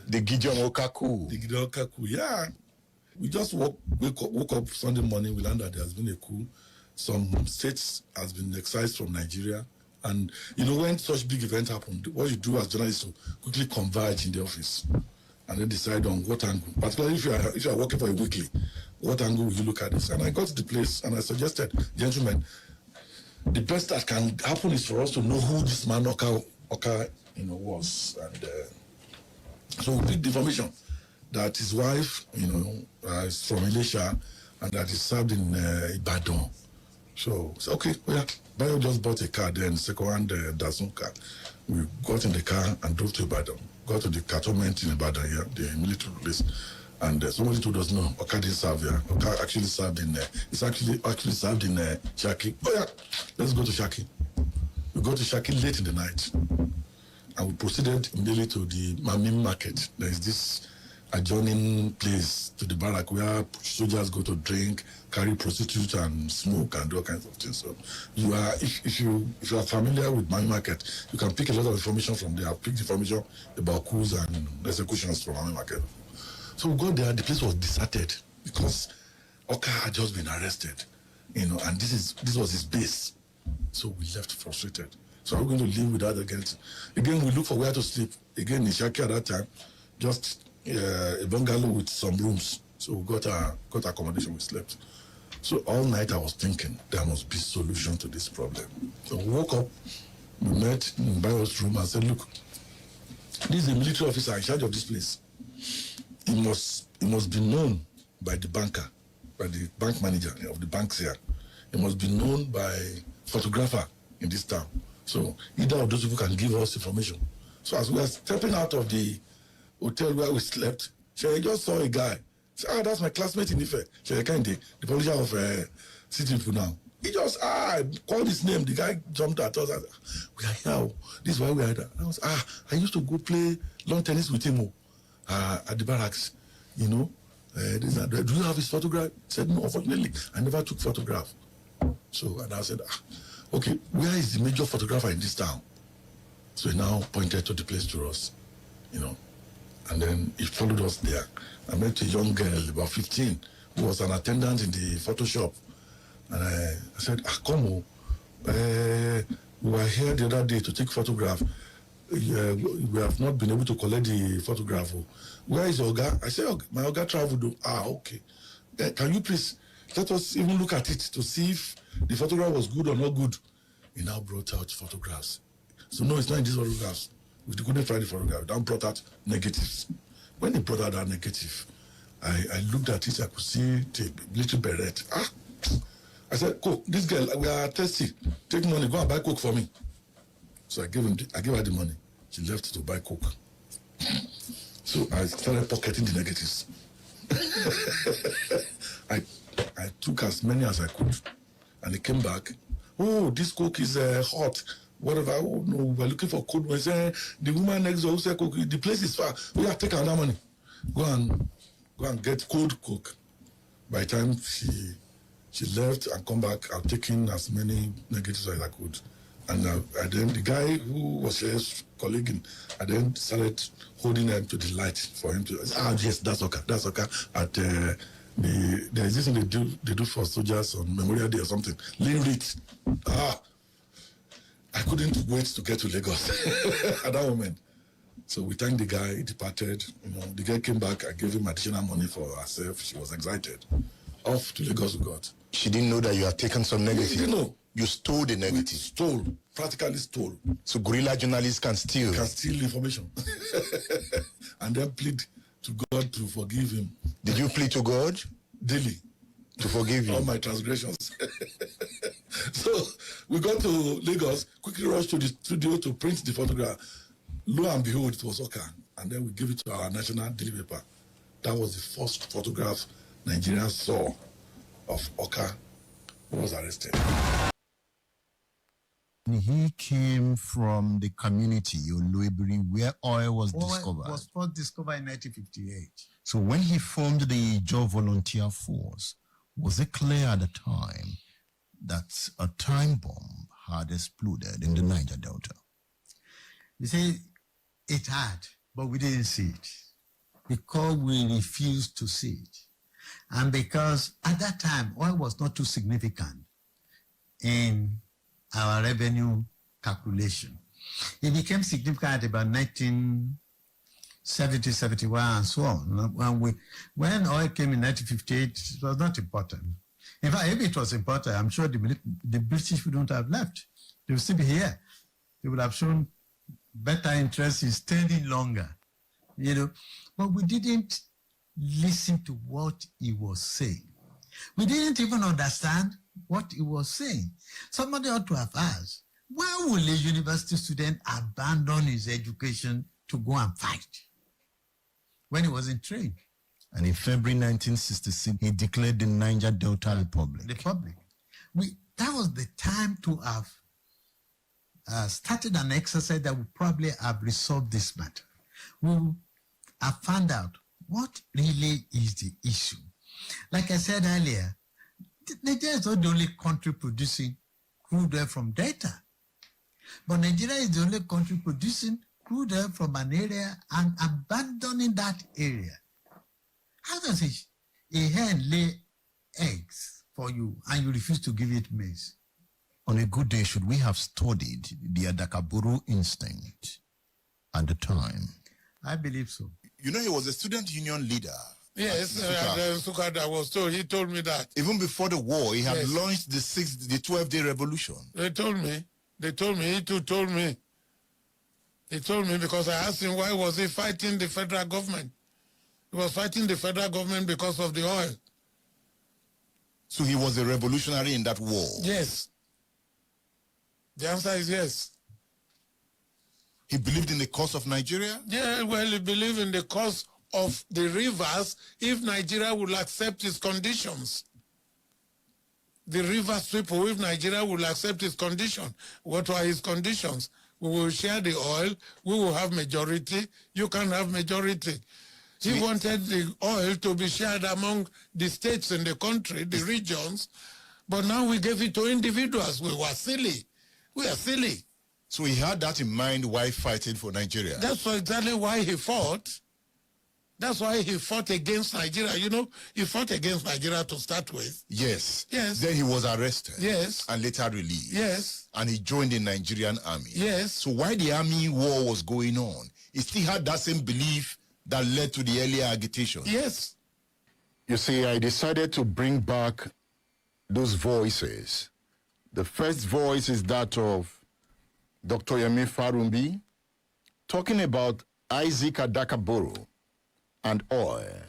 The Gideon Orkar coup. The Gideon Orkar coup, yeah. We just woke up Sunday morning, we learned that there has been a coup. Some states has been excised from Nigeria. And, when such big event happened, what you do as journalists is to quickly converge in the office and then decide on what angle, particularly if you are working for a weekly, what angle will you look at this? And I got to the place and I suggested, gentlemen, the best that can happen is for us to know who this man Orkar was. And so we picked the information that his wife, is from Elisha and that he served in Ibadan. So, okay, yeah. Bayo just bought a car then, second-hand Datsun car. We got in the car and drove to Ibadan. Got to the cantonment in Ibadan here, the military place. And somebody told us, no, Orkar didn't serve here. Orkar actually served in, it's actually served in Shaki. Oh yeah, let's go to Shaki. We got to Shaki late in the night. And we proceeded immediately to the Mamim market. There is this adjoining place to the barrack where soldiers go to drink, carry prostitutes and smoke and all kinds of things. So if you are familiar with Mamim market, you can pick a lot of information from there. I've picked information about coups and executions from Mamim market. So we got there, the place was deserted because Orkar had just been arrested, and this was his base. So we left frustrated. So we're going to live without again. Again, we look for where to sleep. Again, in Shaki at that time, just a bungalow with some rooms. So we got accommodation, we slept. So all night I was thinking there must be solution to this problem. So we woke up, we met in Bayo's room and said, look, this is a military officer in charge of this place. It must be known by the banker, by the bank manager of the banks here. It must be known by photographer in this town. So either of those people can give us information. So as we were stepping out of the hotel where we slept, I just saw a guy. Say, that's my classmate in Ife. The publisher of City People now. He just called his name. The guy jumped at us. We are here. This is why we are here. I used to go play lawn tennis with him at the barracks. Do you have his photograph? He said, no, unfortunately, I never took photograph. So, and I said, okay, where is the major photographer in this town? So he now pointed to the place to us, and then he followed us there. I met a young girl, about 15, who was an attendant in the photo shop. And I said, come on, we were here the other day to take photograph. We have not been able to collect the photograph. Where is Oga? I said, my Oga traveled. Okay. Can you please let us even look at it to see if the photograph was good or not good? He now brought out photographs. So no, it's not in these photographs. We couldn't find the photograph. He now brought out negatives. When he brought out that negative, I looked at it, I could see the little beret. I said, Coke, this girl, we are thirsty. Take money, go and buy Coke for me. So I gave her the money. She left to buy Coke. So I started pocketing the negatives. I took as many as I could. And he came back. Oh, this Coke is hot. Whatever. Oh, no, we're looking for cold. We say, the woman next door who said Coke, the place is far. We have to take another money. Go and get cold Coke. By the time she left and come back, I've taken as many negatives as I could. And then the guy who was his colleague, I then started holding them to the light for him to, yes, that's okay. At there is this thing they do for soldiers on Memorial Day or something. Lean it. I couldn't wait to get to Lagos at that moment. So we thanked the guy, he departed. The guy came back, I gave him additional money for herself. She was excited. Off to Lagos we got. She didn't know that you had taken some negative. She didn't know. You stole the negative. Practically stole. So guerrilla journalists can steal. Information. And then plead to God to forgive him. Did you plead to God? Daily. To forgive you? All my transgressions. So we got to Lagos, quickly rushed to the studio to print the photograph. Lo and behold, it was Orkar. And then we gave it to our national daily paper. That was the first photograph Nigeria saw of Orkar who was arrested. He came from the community, Oluebiri, where oil was discovered. Oil was first discovered in 1958. So when he formed the Joe Volunteer Force, was it clear at the time that a time bomb had exploded in the Niger Delta? You see, it had, but we didn't see it. because we refused to see it. And because at that time, oil was not too significant in our revenue calculation. It became significant at about 1970, 71, and so on. When oil came in 1958, it was not important. In fact, if it was important, I'm sure the British wouldn't have left. They would still be here. They would have shown better interest in staying longer, But we didn't listen to what he was saying. We didn't even understand what he was saying. Somebody ought to have asked, why will a university student abandon his education to go and fight when he wasn't trained? And in February 1966, he declared the Niger Delta Republic. That was the time to have started an exercise that would probably have resolved this matter. We have found out what really is the issue. Like I said earlier, Nigeria is not the only country producing crude oil from Delta. But Nigeria is the only country producing crude oil from an area and abandoning that area. How does a hen lay eggs for you and you refuse to give it maize? On a good day, should we have studied the Adakaburu instinct at the time? I believe so. He was a student union leader. Yes, Sukada was told. He told me that. Even before the war, he had launched the 12-day revolution. They told me. He too told me. He told me because I asked him why was he fighting the federal government. He was fighting the federal government because of the oil. So he was a revolutionary in that war? Yes. The answer is yes. He believed in the cause of Nigeria? Yeah, well, he believed in the cause of the rivers if Nigeria will accept his conditions. The rivers people, if Nigeria will accept his condition. What were his conditions? We will share the oil, we will have majority, you can have majority. He wanted the oil to be shared among the states in the country, the regions, but now we gave it to individuals. We were silly. We are silly. So he had that in mind while fighting for Nigeria? That's exactly why he fought. That's why he fought against Nigeria. He fought against Nigeria to start with. Yes. Yes. Then he was arrested. Yes. And later released. Yes. And he joined the Nigerian army. Yes. So while the army war was going on, he still had that same belief that led to the earlier agitation. Yes. You see, I decided to bring back those voices. The first voice is that of Dr. Yemi Farumbi talking about Isaac Adakaboro and oil.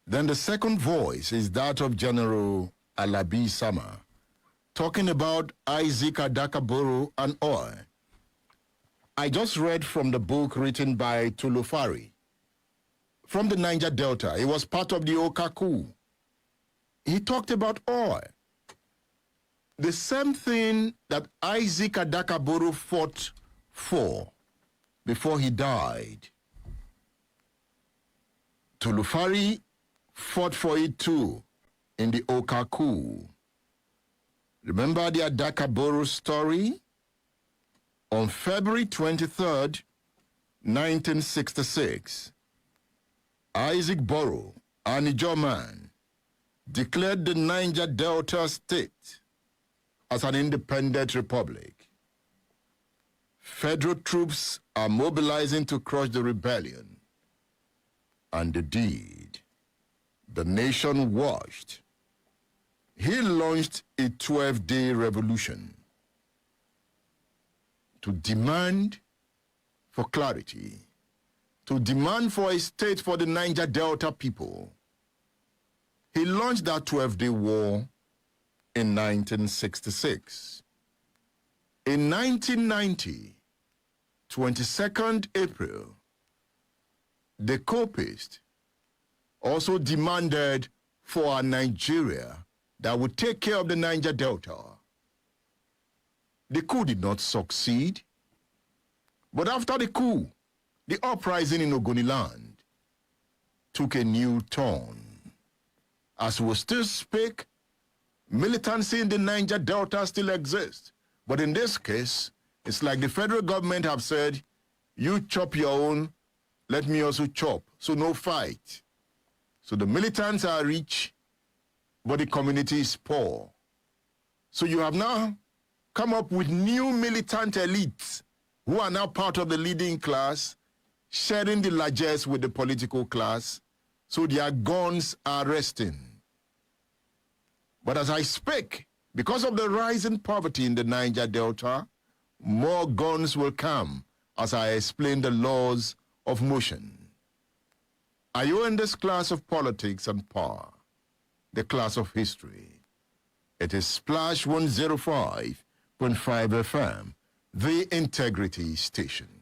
Then the second voice is that of General Alabi Sama talking about Isaac Adakaboro and oil. I just read from the book written by Tulufari from the Niger Delta. He was part of the Coup. He talked about oil. The same thing that Isaac Adakaboro fought for before he died. Tulufari fought for it too in the Coup. Remember the Adakaboro story? On February 23rd, 1966, Isaac Boro, an Ijaw man, declared the Niger Delta state as an independent republic. Federal troops are mobilizing to crush the rebellion. And they did. The nation watched. He launched a 12-day revolution to demand for clarity, to demand for a state for the Niger Delta people. He launched that 12-day war in 1966. In 1990, 22nd April, the Copists also demanded for a Nigeria that would take care of the Niger Delta. The coup did not succeed, but after the coup, the uprising in Ogoniland took a new turn. As we still speak, militancy in the Niger Delta still exists, but in this case, it's like the federal government have said, you chop your own, let me also chop. So no fight. So the militants are rich, but the community is poor. So you have now come up with new militant elites who are now part of the leading class, sharing the largesse with the political class, so their guns are resting. But as I speak, because of the rising poverty in the Niger Delta, more guns will come as I explain the laws of motion. Are you in this class of politics and power, the class of history? It is Splash 105.5 FM, the Integrity Station.